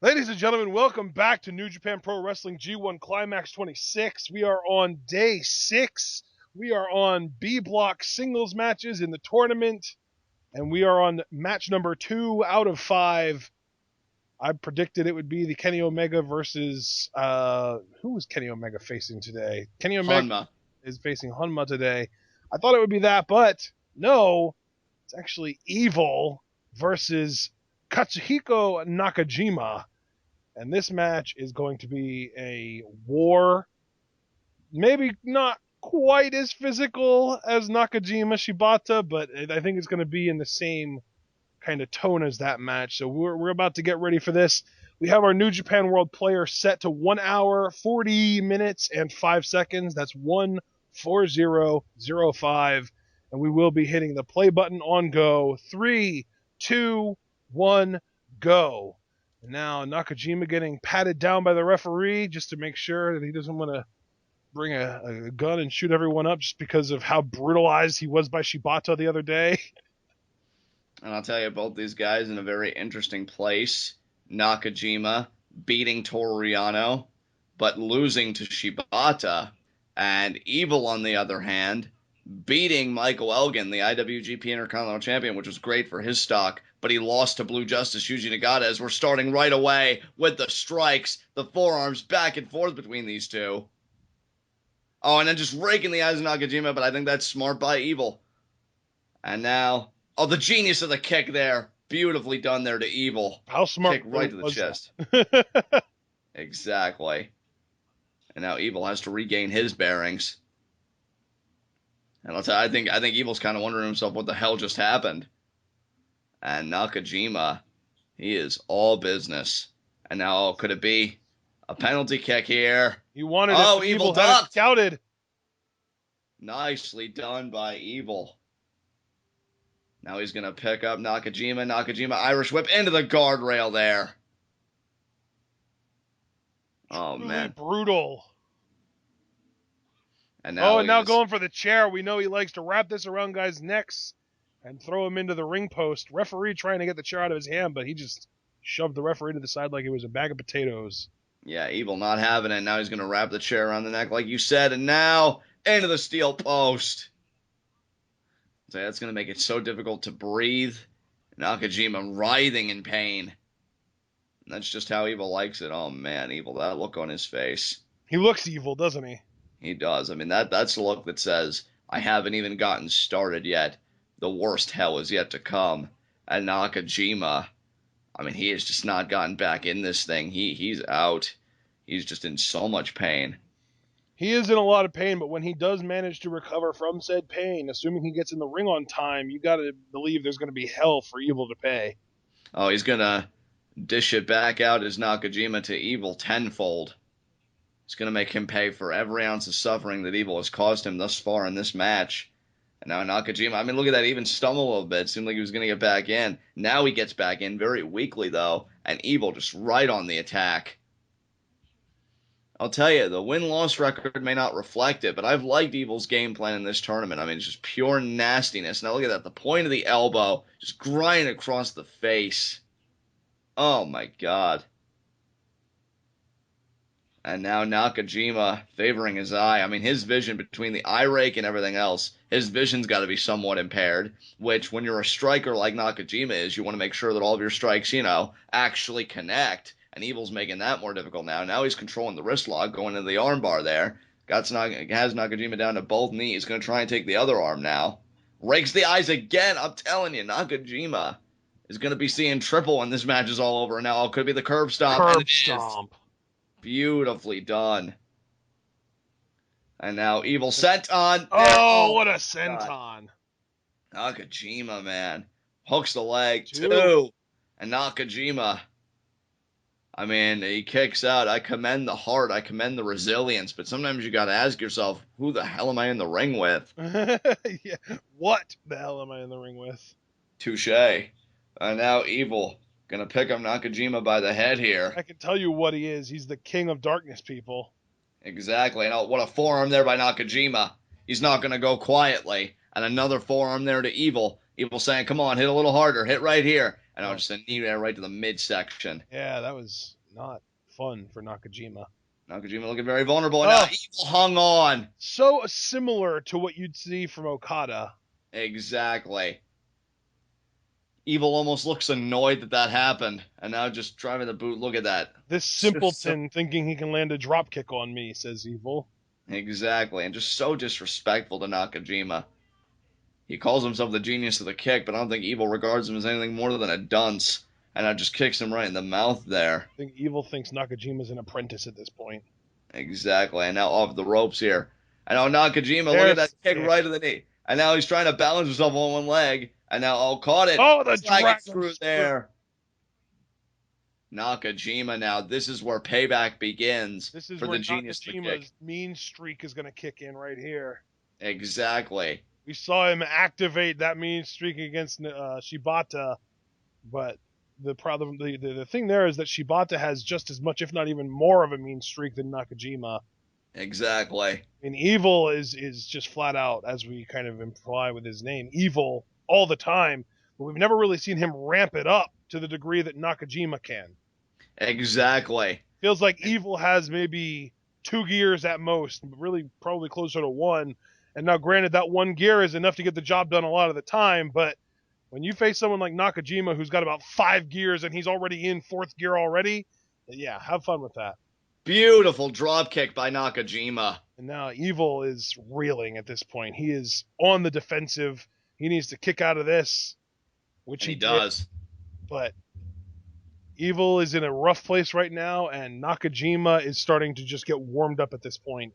Ladies and gentlemen, welcome back to New Japan Pro Wrestling G1 Climax 26. We are on day 6. We are on B block singles matches in the tournament, and we are on match number 2 out of 5. I predicted it would be the Kenny Omega versus who was Kenny Omega facing today? Kenny Omega Hanma. is facing Honma today. I thought it would be that, but no, it's actually Evil versus Katsuhiko Nakajima. And this match is going to be a war, maybe not quite as physical as Nakajima Shibata, but I think it's going to be in the same kind of tone as that match. So we're about to get ready for this. We have our New Japan World player set to 1 hour, 40 minutes, and 5 seconds. That's 14005. And we will be hitting the play button on go. 3, 2, 1, go. And now Nakajima getting patted down by the referee just to make sure that he doesn't want to bring a gun and shoot everyone up just because of how brutalized he was by Shibata the other day. And I'll tell you, both these guys in a very interesting place. Nakajima beating Toru Yano, but losing to Shibata. And Evil, on the other hand, beating Michael Elgin, the IWGP Intercontinental Champion, which was great for his stock, but he lost to Blue Justice Yuji Nagata as we're starting right away with the strikes, the forearms back and forth between these two. Oh, and then just raking the eyes of Nakajima, but I think that's smart by Evil. And now, oh, the genius of the kick there. Beautifully done there to Evil. How smart kick right to the chest. Exactly. And now Evil has to regain his bearings. And I'll tell you, I think Evil's kind of wondering himself what the hell just happened. And Nakajima, he is all business. And now, could it be a penalty kick here? He wanted it. Oh, Evil had it ducked. scouted. Nicely done by Evil. Now he's going to pick up Nakajima. Nakajima, Irish whip into the guardrail there. Oh, Truly man. brutal. And now, going for the chair. We know he likes to wrap this around guys' necks and throw him into the ring post. Referee trying to get the chair out of his hand, but he just shoved the referee to the side like it was a bag of potatoes. Yeah, Evil not having it. Now he's going to wrap the chair around the neck like you said. And now into the steel post. So that's going to make it so difficult to breathe. Nakajima writhing in pain. And that's just how Evil likes it. Oh, man, Evil, that look on his face. He looks evil, doesn't he? He does. I mean, that's the look that says, I haven't even gotten started yet. The worst hell is yet to come. And Nakajima, I mean, he has just not gotten back in this thing. He's out. He's just in so much pain. He is in a lot of pain, but when he does manage to recover from said pain, assuming he gets in the ring on time, you got to believe there's going to be hell for Evil to pay. Oh, he's going to dish it back out as Nakajima to Evil tenfold. It's going to make him pay for every ounce of suffering that Evil has caused him thus far in this match. And now Nakajima, I mean, look at that, even stumble a little bit. It seemed like he was going to get back in. Now he gets back in very weakly, though, and Evil just right on the attack. I'll tell you, the win-loss record may not reflect it, but I've liked Evil's game plan in this tournament. I mean, it's just pure nastiness. Now look at that, the point of the elbow, just grinding across the face. Oh, my God. And now Nakajima favoring his eye. I mean, his vision between the eye rake and everything else, his vision's got to be somewhat impaired, which when you're a striker like Nakajima is, you want to make sure that all of your strikes, actually connect. And Evil's making that more difficult now. Now he's controlling the wrist lock, going into the armbar there. Has Nakajima down to both knees. Going to try and take the other arm now. Rakes the eyes again. I'm telling you, Nakajima is going to be seeing triple when this match is all over. Now it could be the curb stomp. And it stomp. Is. Beautifully done. And now Evil senton. Oh, what a senton. Nakajima, man. Hooks the leg. 2. 2. And Nakajima, I mean, he kicks out. I commend the heart. I commend the resilience. But sometimes you got to ask yourself, who the hell am I in the ring with? Yeah. What the hell am I in the ring with? Touche. And now Evil going to pick up Nakajima by the head here. I can tell you what he is. He's the king of darkness, people. Exactly. And what a forearm there by Nakajima. He's not going to go quietly. And another forearm there to Evil. Evil saying, come on, hit a little harder, hit right here. And I'll Oh, just a knee there right to the midsection. yeah, that was not fun for Nakajima. Nakajima looking very vulnerable, and now Oh, Evil hung on. so similar to what you'd see from Okada. Exactly. Evil almost looks annoyed that that happened, and now just driving the boot. Look at that. This simpleton thinking he can land a drop kick on me, says Evil. Exactly, and just so disrespectful to Nakajima. He calls himself the genius of the kick, but I don't think Evil regards him as anything more than a dunce. And now just kicks him right in the mouth there. I think Evil thinks Nakajima's an apprentice at this point. Exactly, and now off the ropes here. And now Nakajima, look at There's that kick right to the knee. And now he's trying to balance himself on one leg. And now, oh, caught it. Oh, the Dragon dragon screw screw. there. Nakajima now, this is where payback begins This is for where the genius of the kick. Nakajima's mean streak is going to kick in right here. Exactly. We saw him activate that mean streak against Shibata, but the problem, the thing there is that Shibata has just as much, if not even more, of a mean streak than Nakajima. Exactly. And Evil is just flat out, as we kind of imply with his name, evil all the time. But we've never really seen him ramp it up to the degree that Nakajima can. Exactly. Feels like Evil has maybe 2 gears at most, really probably closer to 1. And now, granted, that 1 gear is enough to get the job done a lot of the time, but when you face someone like Nakajima who's got about 5 gears and he's already in 4th gear already, yeah, have fun with that. Beautiful drop kick by Nakajima. And now Evil is reeling at this point. He is on the defensive. He needs to kick out of this, which And he did, does. but Evil is in a rough place right now, and Nakajima is starting to just get warmed up at this point.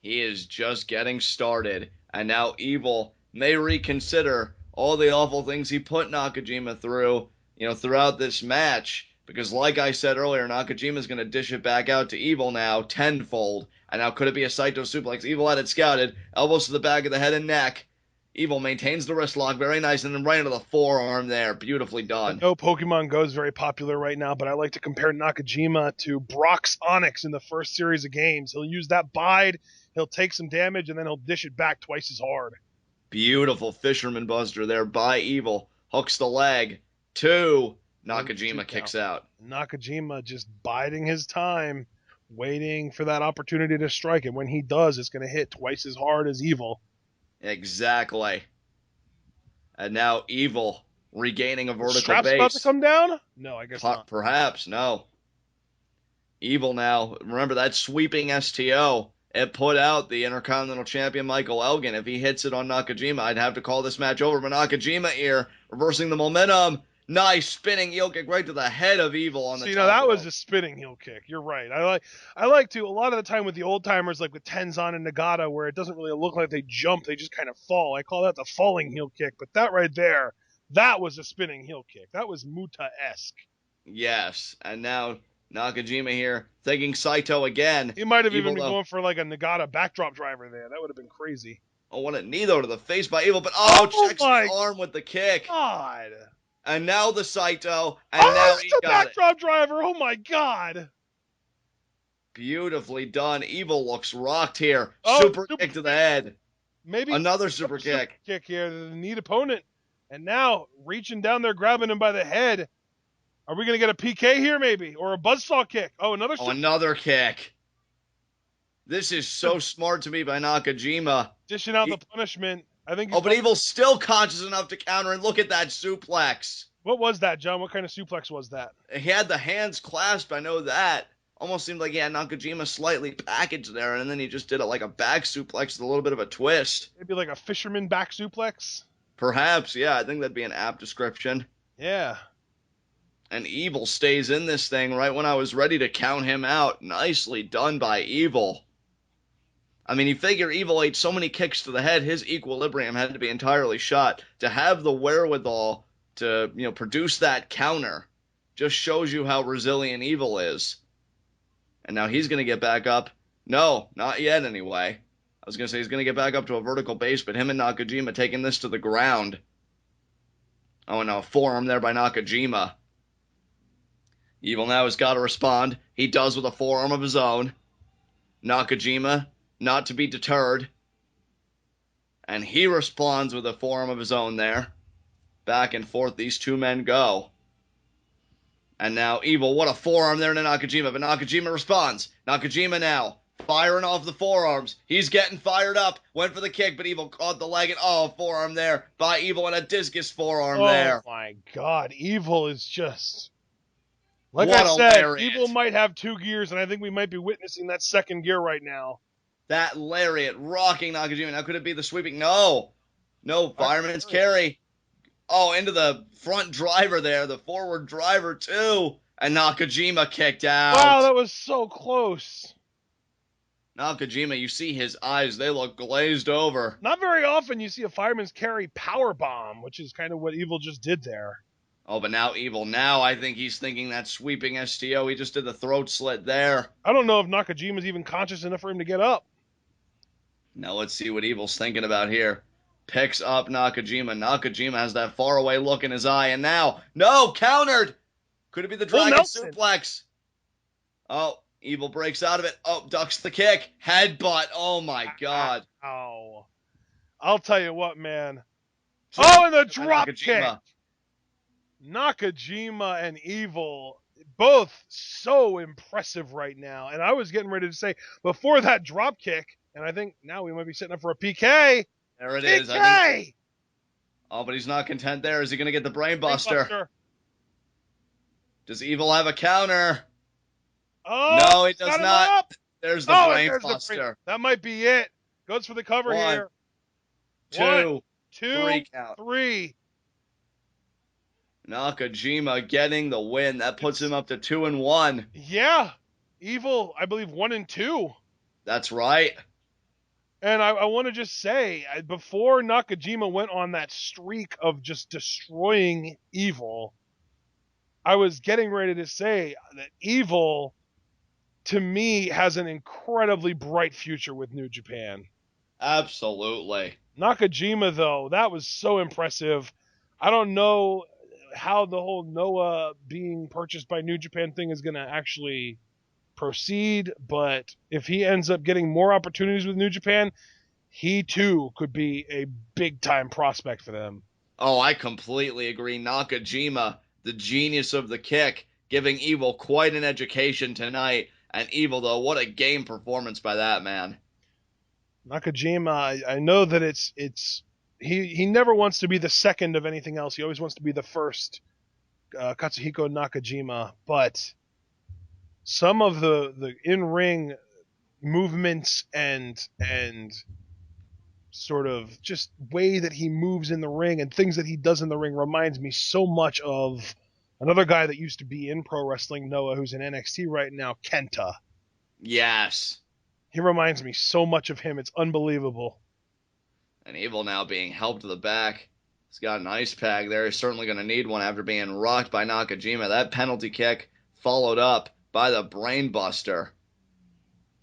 He is just getting started, and now Evil may reconsider all the awful things he put Nakajima through, throughout this match. Because, like I said earlier, Nakajima's going to dish it back out to Evil now tenfold. And now, could it be a Saito suplex? Evil had it scouted. Elbows to the back of the head and neck. Evil maintains the wrist lock, very nice, and then right into the forearm there. Beautifully done. I know Pokemon Go is very popular right now, but I like to compare Nakajima to Brock's Onyx in the first series of games. He'll use that bide, he'll take some damage, and then he'll dish it back twice as hard. Beautiful Fisherman Buster there by Evil. Hooks the leg. 2. Nakajima kicks out. Nakajima just biding his time, waiting for that opportunity to strike. And when he does, it's going to hit twice as hard as Evil. Exactly. And now Evil regaining a vertical Strap's base. about to come down? No, I guess not. Perhaps, no. Evil now. Remember that sweeping STO. It put out the Intercontinental Champion Michael Elgin. If he hits it on Nakajima, I'd have to call this match over. But Nakajima here, reversing the momentum. Nice spinning heel kick right to the head of Evil on the top. That was a spinning heel kick. You're right. I like to, a lot of the time with the old timers, like with Tenzan and Nagata, where it doesn't really look like they jump, they just kind of fall. I call that the falling heel kick. But that right there, that was a spinning heel kick. That was Muta-esque. Yes, and now Nakajima here thinking Saito again. He might have even been going for like a Nagata backdrop driver there. That would have been crazy. Oh, what a knee though to the face by Evil, but checks the arm with the kick. God. And now the Saito, and now he got backdrop driver. Oh my God. Beautifully done. Evil looks rocked here. Super kick to the head. Maybe another super kick. Kick here to the neat opponent. And now reaching down there, grabbing him by the head. Are we going to get a PK here maybe? Or a buzzsaw kick? Oh, another kick. This is so smart to me by Nakajima. Dishing out the punishment. I think. But Evil's still conscious enough to counter, and look at that suplex. What was that, John? What kind of suplex was that? He had the hands clasped, I know that. Almost seemed like he had Nakajima slightly packaged there, and then he just did it like a back suplex with a little bit of a twist. Maybe like a fisherman back suplex? Perhaps, yeah. I think that'd be an apt description. Yeah. And Evil stays in this thing right when I was ready to count him out. Nicely done by Evil. I mean, you figure Evil ate so many kicks to the head, his equilibrium had to be entirely shot. To have the wherewithal to, produce that counter just shows you how resilient Evil is. And now he's going to get back up. No, not yet anyway. I was going to say he's going to get back up to a vertical base, but him and Nakajima taking this to the ground. Oh, no, forearm there by Nakajima. Evil now has got to respond. He does with a forearm of his own. Nakajima, not to be deterred. And he responds with a forearm of his own there. Back and forth these two men go. And now Evil, what a forearm there to Nakajima, but Nakajima responds. Nakajima now firing off the forearms. He's getting fired up. Went for the kick, but Evil caught the leg, and forearm there by Evil, and a discus forearm Oh there. my God, Evil is just like I What a said. lariat. Evil might have two gears, and I think we might be witnessing that second gear right now. That lariat rocking Nakajima. Now could it be the sweeping? No. No, fireman's carry. Oh, into the front driver there, the forward driver too. And Nakajima kicked out. Wow, that was so close. Nakajima, you see his eyes, they look glazed over. Not very often you see a fireman's carry power bomb, which is kind of what Evil just did there. Oh, but now Evil, now I think he's thinking that sweeping STO. He just did the throat slit there. I don't know if Nakajima's even conscious enough for him to get up. Now let's see what Evil's thinking about here. Picks up Nakajima. Nakajima has that faraway look in his eye, and now, no, countered! Could it be the Dragon Suplex? Oh, Evil breaks out of it. Oh, ducks the kick. Headbutt. Oh, my God. Ow. I'll tell you what, man. Oh, and the drop kick. Nakajima and Evil, both so impressive right now. And I was getting ready to say, before that drop kick, and I think now we might be setting up for a PK. There it PK! is. I think... Oh, but he's not content there. Is he going to get the brainbuster? Does Evil have a counter? Oh, no, he does not. Up. There's the brainbuster. That might be it. Goes for the cover here. Two, three. Nakajima getting the win. That puts him up to 2-1. Yeah. Evil, I believe, 1-2. That's right. And I want to just say, before Nakajima went on that streak of just destroying Evil, I was getting ready to say that Evil, to me, has an incredibly bright future with New Japan. Absolutely. Nakajima, though, that was so impressive. I don't know how the whole Noah being purchased by New Japan thing is going to actually proceed, but if he ends up getting more opportunities with New Japan, he too could be a big-time prospect for them. Oh, I completely agree. Nakajima, the genius of the kick, giving Evil quite an education tonight. And Evil, though, what a game performance by that man. Nakajima, I know that he never wants to be the second of anything else. He always wants to be the first, Katsuhiko Nakajima. But some of the in-ring movements and sort of just way that he moves in the ring and things that he does in the ring reminds me so much of another guy that used to be in pro wrestling, Noah, who's in NXT right now, Kenta. Yes. He reminds me so much of him. It's unbelievable. And Evil now being helped to the back. He's got an ice pack there. He's certainly going to need one after being rocked by Nakajima. That penalty kick followed up by the brainbuster.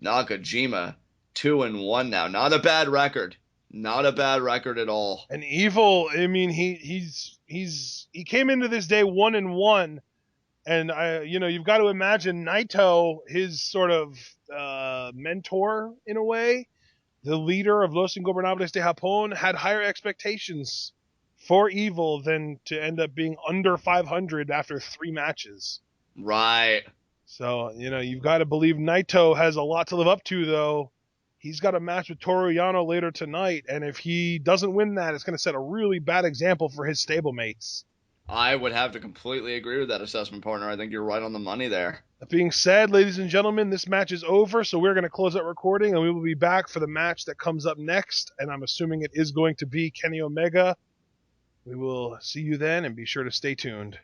Nakajima, 2-1 now. Not a bad record. Not a bad record at all. And Evil, I mean, he came into this day 1-1, and you've got to imagine Naito, his sort of mentor in a way, the leader of Los Ingobernables de Japón, had higher expectations for Evil than to end up being under 500 after 3 matches. Right. So, you've got to believe Naito has a lot to live up to, though. He's got a match with Toru Yano later tonight, and if he doesn't win that, it's going to set a really bad example for his stablemates. I would have to completely agree with that assessment, partner. I think you're right on the money there. That being said, ladies and gentlemen, this match is over, so we're going to close out recording, and we will be back for the match that comes up next, and I'm assuming it is going to be Kenny Omega. We will see you then, and be sure to stay tuned.